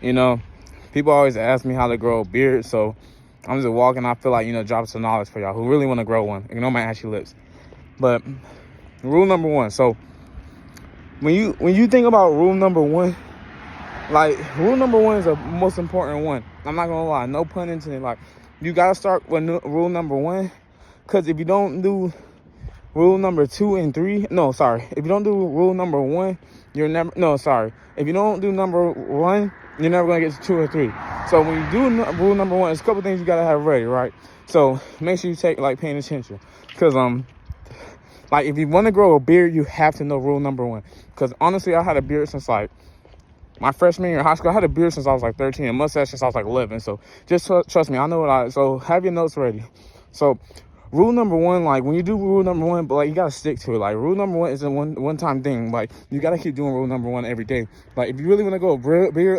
You know, people always ask me how to grow a beard, so I'm just walking. I feel like, drop some knowledge for y'all who really want to grow one. Ignore my ashy lips. But rule number one. So when you think about rule number one, like, rule number one is the most important one. I'm not gonna lie, no pun intended. Like, you gotta start with rule number one, because if you don't do rule number 2 and 3, no, sorry. If you don't do rule number one, you're never, no, sorry. If you don't do number one, you're never gonna get to 2 or 3. So when you do rule number one, there's a couple things you gotta have ready, right? So make sure you take, like, paying attention, because like, if you want to grow a beard, you have to know rule number one. Because honestly, I had a beard since like my freshman year of high school. I had a beard since I was like 13, and mustache since I was like 11. So just trust me, I know what so have your notes ready. So rule number one, like, when you do rule number one, but like, you gotta stick to it. Like, rule number one is a one time thing. Like, you gotta keep doing rule number one every day. Like, if you really want to go beard